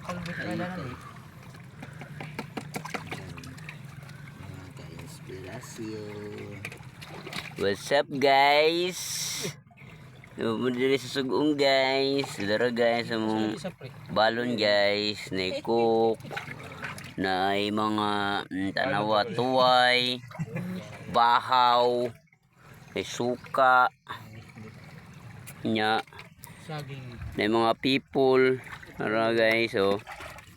kalbit na lang eh. Ka-inspirasyon. What's up guys? Dili sa sugong guys. Dara guys among balon guys. Na cook. Na ay mga tanawa tuway. Bahaw. May suka. Nya. Na mga people. Dara guys oh.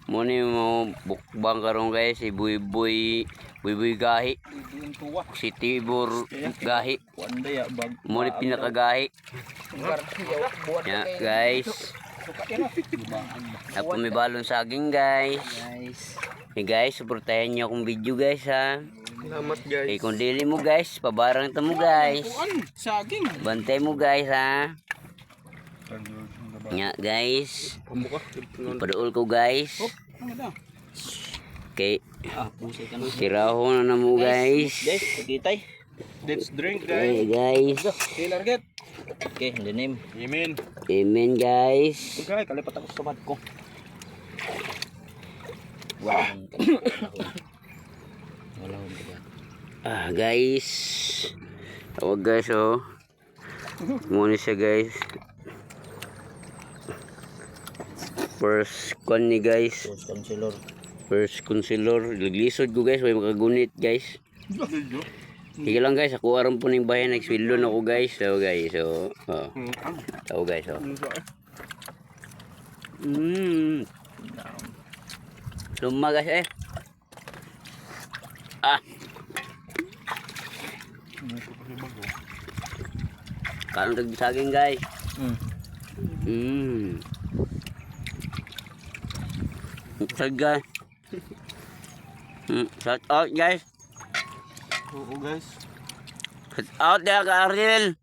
Muna yung bukbang karon guys. Si Buy gahi. Si Tibor gahi. Muna pinakagahi. Ya guys. Ako may balon saging guys. Hey guys, supportahan niyo akong video guys ha. Salamat guys. Eh kung dili mo guys, pabarang ta mo guys. Saging. Bantay mo guys ha. Ya guys. Paduol ko guys. Okay. Tiraho na mo guys. Let's drink Okay guys. guys. Larget. Okay, the name. Amen. Amen guys. Okay, kalipat ako sa mat ko. Guys. Tawag guys oh. Muna siya guys. First con ni guys. First concealer. Laglisod ko guys. May makagunit guys. Sige lang guys. Ako aram po ng bayan. Nagswildon ako guys. So guys. So. Oh. So guys. Oh. Luma guys eh. Karon tagsaging guys. Saga. Shout out guys. Oo guys. Shout out dia ka Ariel.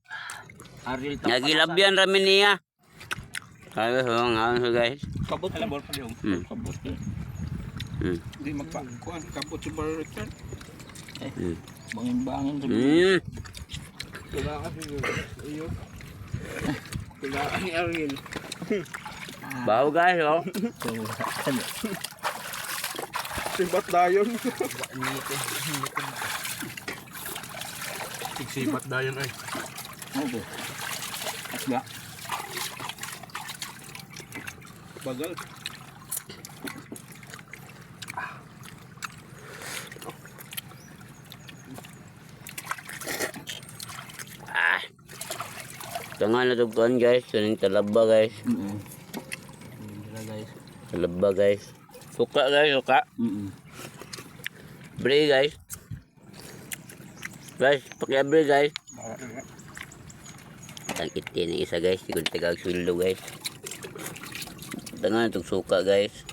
Nagilabyan rami niya. Kaya so ngayon so guys. Kabot na ball pa yung. Kabot. Di magpakuan. Kabot si Bar Richard. Bangin-bangin sa kailangan iyo. Kailangan ni Ariel. Baho guys oh. Sibat dayon. Sibat dayon ay. Opo. Asga. Bagal. Tanga na tugtuan guys. Suning talaba guys. Talaba guys. Suka guys. Suka. Bre guys. Guys. Pakiabre guys. Ang itin ng isa guys. Hindi ko tagag swildo guys. Tanga na tug suka guys.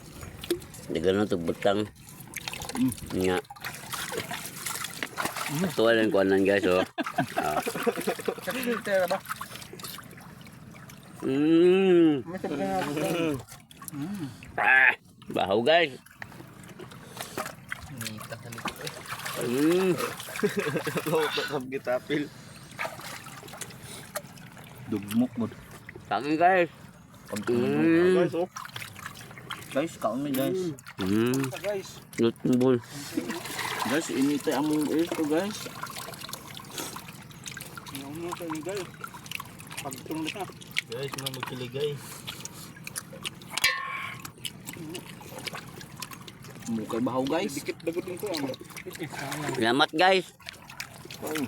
Hindi gano'n tug butang. Nga. Tuwa lang kuanan guys oh. Bahaw guys. Dugmok mo. Saging guys. Guys oh. Guys, kaon mi guys. Guys. Nutbol. Guys, initay among ears ko guys. Ano to ni guys? Pagtung na. Guys, na magkiligay. Mukay bahaw guys. Dikit dagot ko ano. Salamat guys. Ay.